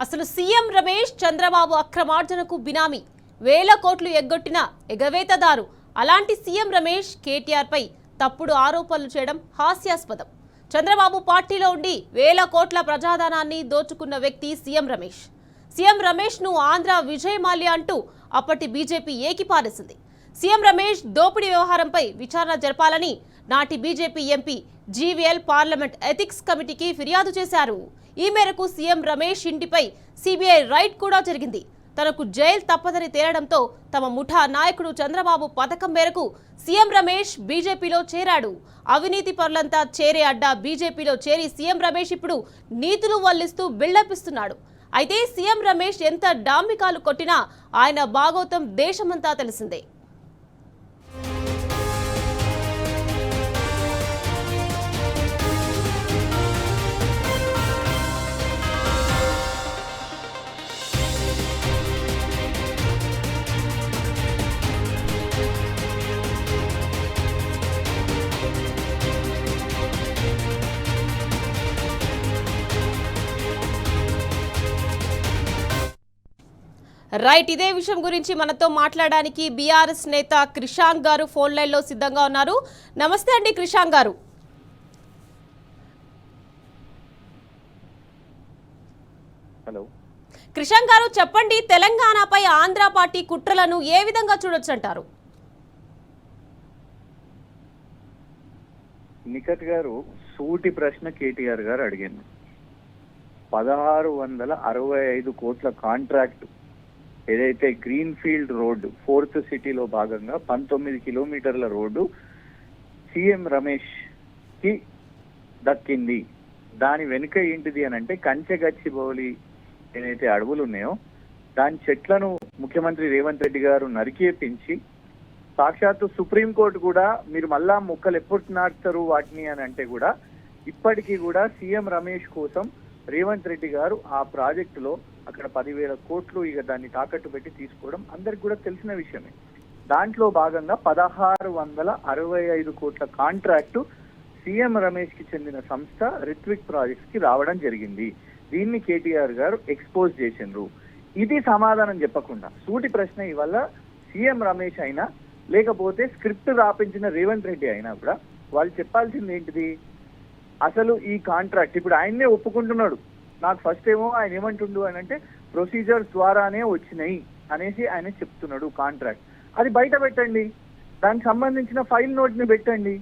అసలు సీఎం రమేష్ చంద్రబాబు అక్రమార్జనకు బినామీ, వేల కోట్లు ఎగ్గొట్టిన ఎగవేతదారు. అలాంటి సీఎం రమేష్ కేటీఆర్ పై తప్పుడు ఆరోపణలు చేయడం హాస్యాస్పదం. చంద్రబాబు పార్టీలో ఉండి వేల కోట్ల ప్రజాధనాన్ని దోచుకున్న వ్యక్తి సీఎం రమేష్ ను ఆంధ్ర విజయ్ మాల్యా అంటూ అప్పటి బీజేపీ ఏకిపారేసింది. సీఎం రమేష్ దోపిడీ వ్యవహారంపై విచారణ జరపాలని నాటి BJP MP GVL parliament ethics కమిటీకి ఫిర్యాదు చేశారు. ఈ మేరకు సీఎం రమేష్ ఇంటిపై సిబిఐ రైడ్ కూడా జరిగింది. తనకు జైలు తప్పదని తేలడంతో తమ ముఠా నాయకుడు చంద్రబాబు పథకం మేరకు సీఎం రమేష్ బీజేపీలో చేరాడు. అవినీతి పరులంతా చేరే అడ్డా బీజేపీలో చేరి సీఎం రమేష్ ఇప్పుడు నీతులు వల్లిస్తూ బిల్డప్ ఇస్తున్నాడు. అయితే సీఎం రమేష్ ఎంత డాంబికాలు కొట్టినా ఆయన భాగోతం దేశమంతా తెలిసిందే. రైట్, ఇదే విషయం గురించి మనతో మాట్లాడడానికి బీఆర్ఎస్ నేత క్రిషాంక్ గారు ఫోన్ లైన్ లో సిద్ధంగా ఉన్నారు. నమస్తే అండి క్రిషాంక్ గారు. హలో క్రిషాంక్ గారు, చెప్పండి, తెలంగాణపై ఆంధ్ర పార్టీ కుట్రలను ఏ విధంగా చూడొచ్చు అంటారు? నిఖత్ గారు సూటి ప్రశ్న కేటీఆర్ గారు అడిగారు. 1665 కోట్ల కాంట్రాక్ట్ ఏదైతే గ్రీన్ ఫీల్డ్ రోడ్డు 4th సిటీలో భాగంగా 19 కిలోమీటర్ల రోడ్డు సీఎం రమేష్ కి దక్కింది. దాని వెనుక ఏంటిది అని అంటే కంచెగచ్చిబౌలి ఏదైతే అడవులు ఉన్నాయో దాని చెట్లను ముఖ్యమంత్రి రేవంత్ రెడ్డి గారు నరికేపించి సాక్షాత్తు సుప్రీంకోర్టు కూడా మీరు మళ్ళా మొక్కలు ఎప్పుడు నాటుతారు వాటిని అని అంటే కూడా ఇప్పటికీ కూడా సీఎం రమేష్ కోసం రేవంత్ రెడ్డి గారు ఆ ప్రాజెక్టులో అక్కడ 10,000 కోట్లు ఇక దాన్ని తాకట్టు పెట్టి తీసుకోవడం అందరికి కూడా తెలిసిన విషయమే. దాంట్లో భాగంగా 1665 కోట్ల కాంట్రాక్టు సీఎం రమేష్ కి చెందిన సంస్థ రిత్విక్ ప్రాజెక్ట్స్ కి రావడం జరిగింది. దీన్ని కేటీఆర్ గారు ఎక్స్పోజ్ చేసిండ్రు. ఇది సమాధానం చెప్పకుండా సూటి ప్రశ్న ఇవాళ సీఎం రమేష్ అయినా లేకపోతే స్క్రిప్ట్ రాపించిన రేవంత్ రెడ్డి అయినా కూడా వాళ్ళు చెప్పాల్సింది ఏంటిది, అసలు ఈ కాంట్రాక్ట్ ఇప్పుడు ఆయన్నే ఒప్పుకుంటున్నాడు. నాకు ఫస్ట్ ఏమో ఆయన ఏమంటుండు అని అంటే ప్రొసీజర్స్ ద్వారానే వచ్చినాయి అనేసి ఆయన చెప్తున్నాడు కాంట్రాక్ట్. అది బయట పెట్టండి, దానికి సంబంధించిన ఫైల్ నోట్ ని పెట్టండి.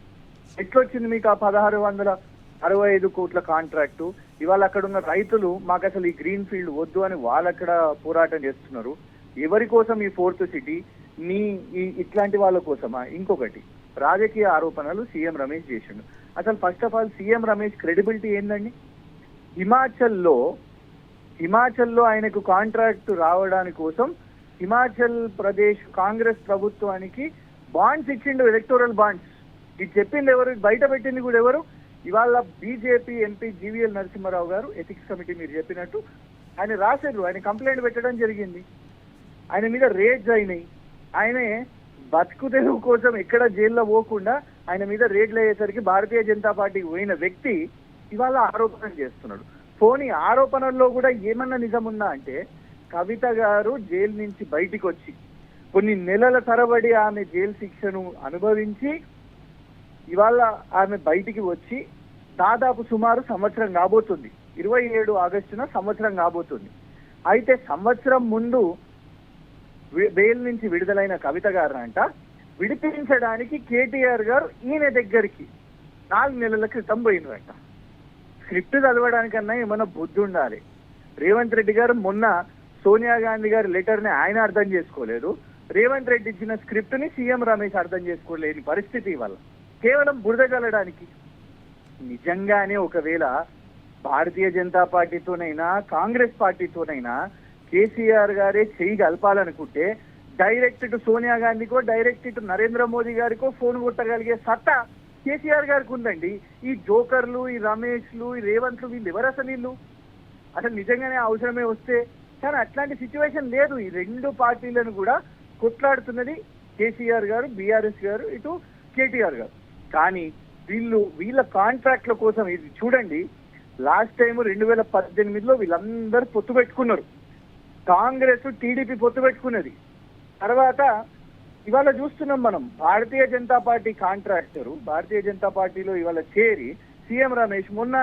ఎట్లొచ్చింది మీకు ఆ 1665 కోట్ల కాంట్రాక్టు? ఇవాళ అక్కడ ఉన్న రైతులు మాకు అసలు ఈ గ్రీన్ ఫీల్డ్ వద్దు అని వాళ్ళు అక్కడ పోరాటం చేస్తున్నారు. ఎవరి కోసం ఈ 4th సిటీ? ఇట్లాంటి వాళ్ళ కోసమా? ఇంకొకటి, రాజకీయ ఆరోపణలు సీఎం రమేష్ చేసిండు. అసలు first of all CM Ramesh credibility ఏందండి? హిమాచల్లో ఆయనకు కాంట్రాక్ట్ రావడానికి కోసం హిమాచల్ ప్రదేశ్ కాంగ్రెస్ ప్రభుత్వానికి బాండ్స్ ఇచ్చిండు, ఎలక్టోరల్ బాండ్స్. ఇది చెప్పింది ఎవరు? బయట పెట్టింది కూడా ఎవరు? ఇవాళ బీజేపీ ఎంపీ జీవీఎల్ నరసింహారావు గారు ఎథిక్స్ కమిటీ మీరు చెప్పినట్టు ఆయన రాశారు. ఆయన కంప్లైంట్ పెట్టడం జరిగింది. ఆయన మీద రేడ్స్ అయినాయి. ఆయనే బతుకు తెరువు కోసం ఎక్కడ జైల్లో పోకుండా ఆయన మీద రేడ్లు అయ్యేసరికి భారతీయ జనతా పార్టీకి పోయిన వ్యక్తి ఇవాళ ఆరోపణలు చేస్తున్నాడు. పోనీ ఆరోపణల్లో కూడా ఏమన్నా నిజం ఉందా అంటే కవిత గారు జైలు నుంచి బయటికి వచ్చి కొన్ని నెలల తరబడి ఆమె జైలు శిక్షను అనుభవించి ఇవాళ ఆమె బయటికి వచ్చి దాదాపు సుమారు సంవత్సరం కాబోతుంది. 27 ఆగస్టున సంవత్సరం కాబోతుంది. అయితే సంవత్సరం ముందు బెయిల్ నుంచి విడుదలైన కవిత గారినంట విడిపించడానికి కేటీఆర్ గారు ఈయన దగ్గరికి 4 నెలల క్రితం పోయినరంట. స్క్రిప్ట్ చదవడానికన్నా ఏమన్నా బుద్ధి ఉండాలి. రేవంత్ రెడ్డి గారు మొన్న సోనియా గాంధీ గారి లెటర్ ని ఆయన అర్థం చేసుకోలేదు. రేవంత్ రెడ్డి ఇచ్చిన స్క్రిప్ట్ ని సీఎం రమేష్ అర్థం చేసుకోలేని పరిస్థితి వల్ల కేవలం బురద చల్లడానికి. నిజంగానే ఒకవేళ భారతీయ జనతా పార్టీతోనైనా కాంగ్రెస్ పార్టీతోనైనా కేసీఆర్ గారే చేయి కలపాలనుకుంటే డైరెక్ట్ టు సోనియా గాంధీకో డైరెక్ట్ టు నరేంద్ర మోదీ గారికో ఫోన్ కొట్టగలిగే సత్తా కేసీఆర్ గారికి ఉందండి. ఈ జోకర్లు, ఈ రమేష్లు, ఈ రేవంత్లు వీళ్ళు ఎవరు అసలు? వీళ్ళు అసలు నిజంగానే అవసరమే వస్తే. కానీ అట్లాంటి సిచ్యువేషన్ లేదు. ఈ 2 పార్టీలను కూడా కొట్లాడుతున్నది కేసీఆర్ గారు, బీఆర్ఎస్ గారు, ఇటు కేటీఆర్ గారు. కానీ వీళ్ళ కాంట్రాక్ట్ల కోసం ఇది చూడండి, లాస్ట్ టైం 2018లో వీళ్ళందరూ పొత్తు పెట్టుకున్నారు. కాంగ్రెస్ టీడీపీ పొత్తు పెట్టుకున్నది. తర్వాత ఇవాళ చూస్తున్నాం మనం భారతీయ జనతా పార్టీ కాంట్రాక్టరు భారతీయ జనతా పార్టీలో ఇవాళ చేరి సీఎం రమేష్ మొన్న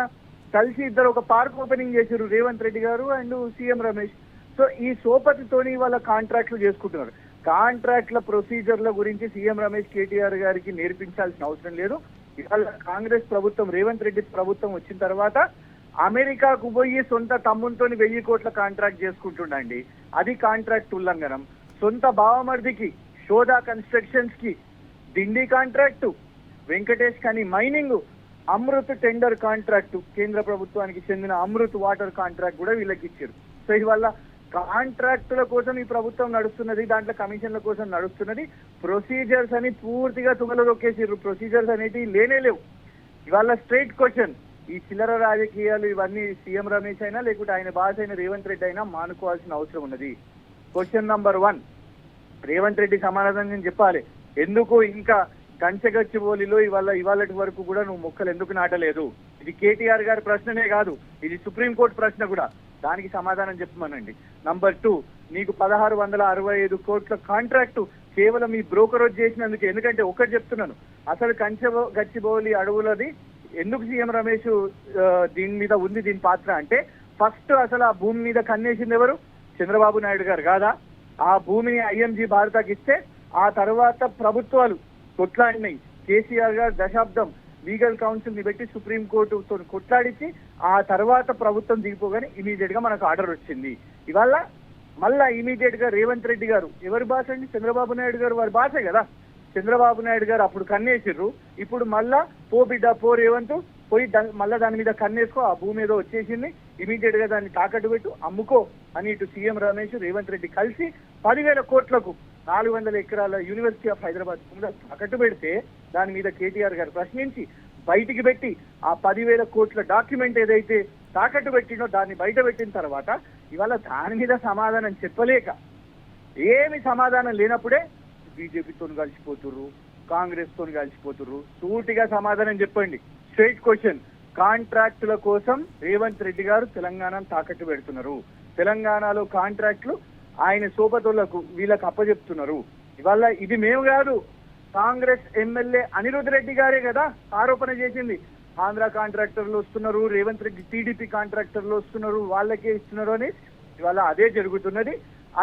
కలిసి ఇద్దరు ఒక పార్క్ ఓపెనింగ్ చేశారు, రేవంత్ రెడ్డి గారు అండ్ సీఎం రమేష్. సో ఈ సోపతితోని వాళ్ళ కాంట్రాక్ట్లు చేసుకుంటున్నారు. కాంట్రాక్ట్ల ప్రొసీజర్ల గురించి సీఎం రమేష్ కేటీఆర్ గారికి నేర్పించాల్సిన అవసరం లేదు. ఇవాళ కాంగ్రెస్ ప్రభుత్వం రేవంత్ రెడ్డి ప్రభుత్వం వచ్చిన తర్వాత అమెరికాకు పోయి సొంత తమ్మునితోని 1000 కోట్ల కాంట్రాక్ట్ చేసుకుంటుండండి. అది కాంట్రాక్ట్ ఉల్లంఘనం. సొంత బావమర్దికి షోదా కన్స్ట్రక్షన్స్ కి Dindi contract, Venkatesh Khani mining, Amrut tender contract కేంద్ర ప్రభుత్వానికి చెందిన అమృత్ వాటర్ కాంట్రాక్ట్ కూడా వీళ్ళకి ఇచ్చారు. సో ఇవాళ కాంట్రాక్టుల కోసం ఈ ప్రభుత్వం నడుస్తున్నది, దాంట్లో కమిషన్ల కోసం నడుస్తున్నది. ప్రొసీజర్స్ అని పూర్తిగా తుగలు దొక్కేసారు. ప్రొసీజర్స్ అనేటివి లేనే లేవు. ఇవాళ స్ట్రైట్ క్వశ్చన్, ఈ చిల్లర రాజకీయాలు ఇవన్నీ సీఎం రమేష్ అయినా లేకుంటే ఆయన బాస్ అయిన రేవంత్ రెడ్డి అయినా మానుకోవాల్సిన అవసరం ఉన్నది. క్వశ్చన్ నంబర్ 1, రేవంత్ రెడ్డి సమాధానం చెప్పాలి. ఎందుకు ఇంకా కంచెగచ్చిబౌలిలో ఇవాళటి వరకు కూడా నువ్వు మొక్కలు ఎందుకు నాటలేదు? ఇది కేటీఆర్ గారి ప్రశ్ననే కాదు, ఇది సుప్రీంకోర్టు ప్రశ్న కూడా. దానికి సమాధానం చెప్పమనండి. నంబర్ 2, నీకు 1665 కోట్ల కాంట్రాక్టు కేవలం ఈ బ్రోకరేజ్ చేసినందుకు. ఎందుకంటే ఒకటి చెప్తున్నాను, అసలు గచ్చిబౌలి అడవులది ఎందుకు సీఎం రమేష్ దీని మీద ఉంది దీని పాత్ర అంటే, ఫస్ట్ అసలు ఆ భూమి మీద కన్నేసింది ఎవరు? చంద్రబాబు నాయుడు గారు కాదా? ఆ భూమిని ఐఎంజీ భారతకి ఇస్తే ఆ తర్వాత ప్రభుత్వాలు కొట్లాడినాయి. కేసీఆర్ గారు దశాబ్దం లీగల్ కౌన్సిల్ ని పెట్టి సుప్రీంకోర్టుతో కొట్లాడించి ఆ తర్వాత ప్రభుత్వం దిగిపోగానే ఇమీడియట్ గా మనకు ఆర్డర్ వచ్చింది. ఇవాళ మళ్ళా ఇమీడియట్ గా రేవంత్ రెడ్డి గారు ఎవరి బాస్ అండి? చంద్రబాబు నాయుడు గారు వారి బాసే కదా. చంద్రబాబు నాయుడు గారు అప్పుడు కన్నేసిర్రు, ఇప్పుడు మళ్ళా పో బిడ్డ పో రేవంత్ పోయి మళ్ళా దాని మీద కన్నేసుకో, ఆ భూమి ఏదో వచ్చేసింది, ఇమీడియట్ గా దాన్ని తాకట్టు పెట్టు అమ్ముకో అని ఇటు సీఎం రమేష్ రేవంత్ రెడ్డి కలిసి 10,000 కోట్లకు 400 ఎకరాల యూనివర్సిటీ ఆఫ్ హైదరాబాద్ తాకట్టు పెడితే దాని మీద కేటీఆర్ గారు ప్రశ్నించి బయటికి పెట్టి ఆ 10,000 కోట్ల డాక్యుమెంట్ ఏదైతే తాకట్టు పెట్టినో దాన్ని బయట పెట్టిన తర్వాత ఇవాళ దాని మీద సమాధానం చెప్పలేక, ఏమి సమాధానం లేనప్పుడే బీజేపీతో కలిసిపోతుర్రు, కాంగ్రెస్ తో కలిసిపోతుర్రు. సూటిగా సమాధానం చెప్పండి. స్ట్రైట్ క్వశ్చన్, కాంట్రాక్టుల కోసం రేవంత్ రెడ్డి గారు తెలంగాణను తాకట్టు పెడుతున్నారు. తెలంగాణలో కాంట్రాక్టులు ఆయన సోపతులకు వీళ్ళకి అప్పచెప్తున్నారు. ఇవాళ ఇది మేము కాదు, కాంగ్రెస్ ఎమ్మెల్యే అనిరుద్ రెడ్డి గారే కదా ఆరోపణ చేసింది. ఆంధ్ర కాంట్రాక్టర్లు వస్తున్నారు, రేవంత్ రెడ్డి టీడీపీ కాంట్రాక్టర్లు వస్తున్నారు, వాళ్ళకే ఇస్తున్నారు అని. ఇవాళ అదే జరుగుతున్నది.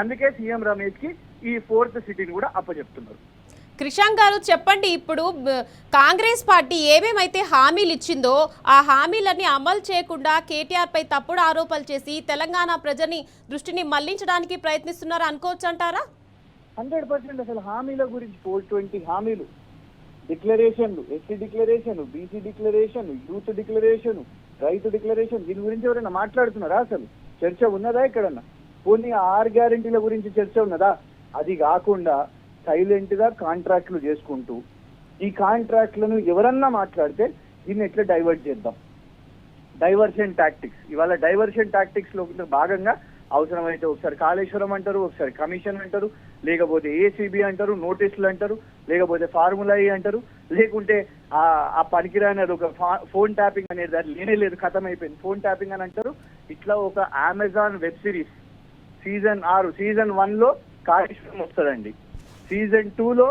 అందుకే సీఎం రమేష్ కి ఈ 4th సిటీని కూడా అప్పచెప్తున్నారు. క్రిషాంక్ గారు చెప్పండి, ఇప్పుడు కాంగ్రెస్ పార్టీ ఏమేమైతే హామీలు ఇచ్చిందో ఆ హామీలన్నీ అమలు చేయకుండా కేటీఆర్ పై తప్పుడు ఆరోపణలు చేసి తెలంగాణ ప్రజని దృష్టిని మళ్లించడానికి ప్రయత్నిస్తున్నారు అనుకోవచ్చు అంటారా? 100% అసలు హామీల గురించి 420 హామీలు, డిక్లరేషన్లు, SC declaration, BC declaration, youth declaration, రైతు డిక్లరేషన్, దీని గురించి ఎవరైనా మాట్లాడుతున్నారా? అసలు చర్చ ఉన్నదా ఎక్కడన్నా? పోనీ 6 గ్యారెంటీల గురించి చర్చ ఉన్నదా? అది కాకుండా సైలెంట్ గా కాంట్రాక్ట్లు చేసుకుంటూ ఈ కాంట్రాక్ట్లను ఎవరన్నా మాట్లాడితే దీన్ని ఎట్లా డైవర్ట్ చేద్దాం? Diversion tactics. ఇవాళ డైవర్షన్ టాక్టిక్స్ లో భాగంగా అవసరమైతే ఒకసారి కాళేశ్వరం అంటారు, ఒకసారి కమిషన్ అంటారు, లేకపోతే ఏసీబీ అంటారు, నోటీసులు అంటారు, లేకపోతే ఫార్ములా ఈ అంటారు, లేకుంటే ఆ పనికిరాని అది ఒక ఫోన్ ట్యాపింగ్ అనేది అది లేనే లేదు, ఖతం అయిపోయింది, ఫోన్ ట్యాపింగ్ అని అంటారు. ఇట్లా ఒక Amazon web series season 6 season 1లో కాళేశ్వరం వస్తుందండి, సీజన్ 2లో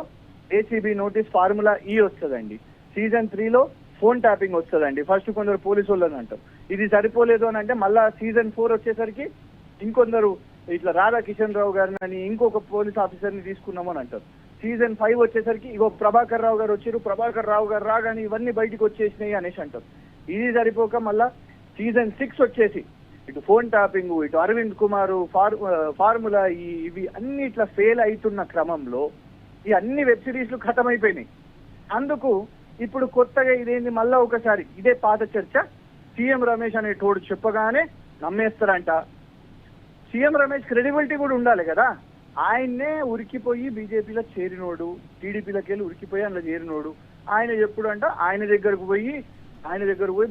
ఏసీబీ నోటీస్ ఫార్ములా ఈ వస్తుందండి, సీజన్ 3లో ఫోన్ ట్యాపింగ్ వస్తుందండి. ఫస్ట్ కొందరు పోలీసు వాళ్ళని అంటారు. ఇది సరిపోలేదు అని అంటే మళ్ళా సీజన్ 4 వచ్చేసరికి ఇంకొందరు ఇట్లా రాధాకిషన్ రావు గారిని అని ఇంకొక పోలీస్ ఆఫీసర్ని తీసుకున్నాము అని అంటారు. సీజన్ 5 వచ్చేసరికి ఇగో ప్రభాకర్ రావు గారు వచ్చారు, ప్రభాకర్ రావు గారు రాగానే ఇవన్నీ బయటకు వచ్చేసినాయి అనేసి అంటారు. ఇది సరిపోక మళ్ళా సీజన్ 6 వచ్చేసి ఇటు ఫోన్ ట్యాపింగ్, ఇటు అరవింద్ కుమార్ ఫార్ములా ఇవి అన్ని ఇట్లా ఫెయిల్ అవుతున్న క్రమంలో ఈ అన్ని వెబ్ సిరీస్లు ఖతమైపోయినాయి. అందుకు ఇప్పుడు కొత్తగా ఇదేంది మళ్ళా ఒకసారి ఇదే పాత చర్చ. సీఎం రమేష్ అనే తోడు చెప్పగానే నమ్మేస్తారంట. సీఎం రమేష్ క్రెడిబిలిటీ కూడా ఉండాలి కదా. ఆయన్నే ఉరికిపోయి బీజేపీలో చేరినోడు, టీడీపీలోకి వెళ్ళి ఉరికిపోయి అందులో చేరినోడు. ఆయన ఎప్పుడు అంట ఆయన దగ్గరకు పోయి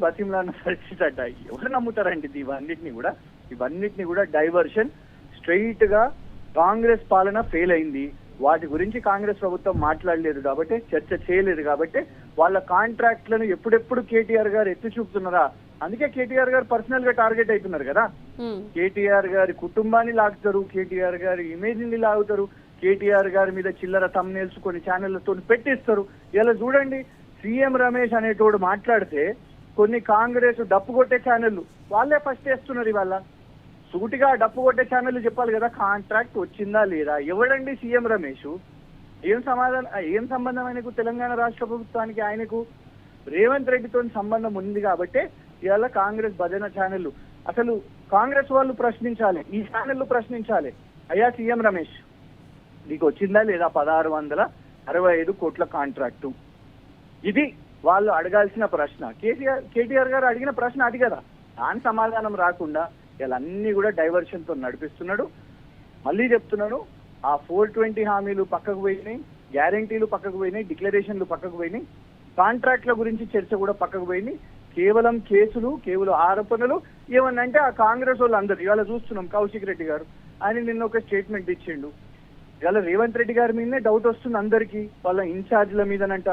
బతిమలాన్న పరిస్థితి అంట. ఎవరు నమ్ముతారండి ఇవన్నిటిని కూడా డైవర్షన్. స్ట్రైట్ గా కాంగ్రెస్ పాలన ఫెయిల్ అయింది. వాటి గురించి కాంగ్రెస్ ప్రభుత్వం మాట్లాడలేదు కాబట్టి, చర్చ చేయలేదు కాబట్టి వాళ్ళ కాంట్రాక్ట్లను ఎప్పుడెప్పుడు కేటీఆర్ గారు ఎత్తి చూపుతున్నారా అందుకే కేటీఆర్ గారు పర్సనల్ గా టార్గెట్ అవుతున్నారు కదా. ఉమ్. కేటీఆర్ గారి కుటుంబాన్ని లాగుతారు, కేటీఆర్ గారి ఇమేజ్ ని లాగుతారు, కేటీఆర్ గారి మీద చిల్లర తమ్నేల్స్ కొన్ని ఛానళ్లతో పెట్టిస్తారు. ఇలా చూడండి, సీఎం రమేష్ అనేటోడు మాట్లాడితే కొన్ని కాంగ్రెస్ డప్పు కొట్టే ఛానళ్లు వాళ్ళే ఫస్ట్ వేస్తున్నారు. ఇవాళ సూటిగా డప్పు కొట్టే ఛానళ్లు చెప్పాలి కదా కాంట్రాక్ట్ వచ్చిందా లేదా. ఎవడండి సీఎం రమేష్? ఏం సంబంధం ఆయనకు తెలంగాణ రాష్ట్ర ప్రభుత్వానికి? ఆయనకు రేవంత్ రెడ్డితో సంబంధం ఉంది కాబట్టి ఇవాళ కాంగ్రెస్ భజన ఛానళ్లు అసలు కాంగ్రెస్ వాళ్ళు ప్రశ్నించాలి, ఈ ఛానళ్లు ప్రశ్నించాలి. అయ్యా సీఎం రమేష్, నీకు వచ్చిందా లేదా 1665 కోట్ల కాంట్రాక్టు? ఇది వాళ్ళు అడగాల్సిన ప్రశ్న. కేటీఆర్ గారు అడిగిన ప్రశ్న అది కదా. దాని సమాధానం రాకుండా వీళ్ళన్నీ కూడా డైవర్షన్ తో నడిపిస్తున్నాడు. మళ్ళీ చెప్తున్నాడు, ఆ 420 హామీలు పక్కకు పోయినాయి, గ్యారంటీలు పక్కకు పోయినాయి, డిక్లరేషన్లు పక్కకు పోయినాయి, కాంట్రాక్ట్ల గురించి చర్చ కూడా పక్కకు పోయింది. కేవలం కేసులు, కేవలం ఆరోపణలు. ఏమన్నంటే ఆ కాంగ్రెస్ వాళ్ళు అందరు ఇవాళ చూస్తున్నాం. కౌశిక్ రెడ్డి గారు ఆయన నిన్న ఒక స్టేట్మెంట్ ఇచ్చిండు. ఇవాళ రేవంత్ రెడ్డి గారి మీదనే డౌట్ వస్తుంది అందరికీ. వాళ్ళ ఇన్ఛార్జ్ల మీదనంట,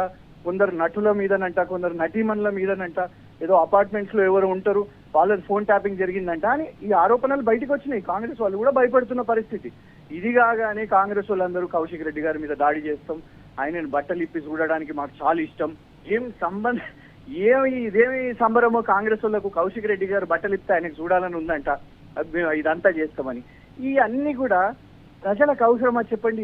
కొందరు నటుల మీదనంట, కొందరు నటీమణుల మీదనంట, ఏదో అపార్ట్మెంట్స్ లో ఎవరు ఉంటారు వాళ్ళ ఫోన్ ట్యాపింగ్ జరిగిందంట అని ఈ ఆరోపణలు బయటకు వచ్చినాయి. కాంగ్రెస్ వాళ్ళు కూడా భయపడుతున్న పరిస్థితి. ఇది కాగానే కాంగ్రెస్ వాళ్ళందరూ కౌశిక్ రెడ్డి గారి మీద దాడి చేస్తాం, ఆయనను బట్టలు ఇప్పి చూడడానికి మాకు చాలా ఇష్టం. ఇదేమి సంబరమో కాంగ్రెస్ వాళ్ళకు, కౌశిక్ రెడ్డి గారు బట్టలు ఇస్తే ఆయనకు చూడాలని ఉందంట, మేము ఇదంతా చేస్తామని. ఈ అన్ని కూడా ప్రజలకు అవసరమా చెప్పండి?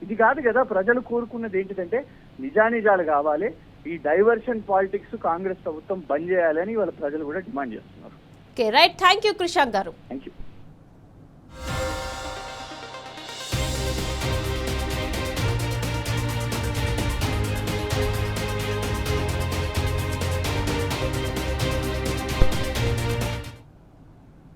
ఇది కాదు కదా. ప్రజలు కోరుకున్నది ఏంటిదంటే నిజానిజాలు కావాలి. ఈ డైవర్షన్ పాలిటిక్స్ కాంగ్రెస్ ప్రభుత్వం బంద్ చేయాలని వాళ్ళ ప్రజలు కూడా డిమాండ్ చేస్తున్నారు. Okay right, thank you Krishank గారు. Thank you.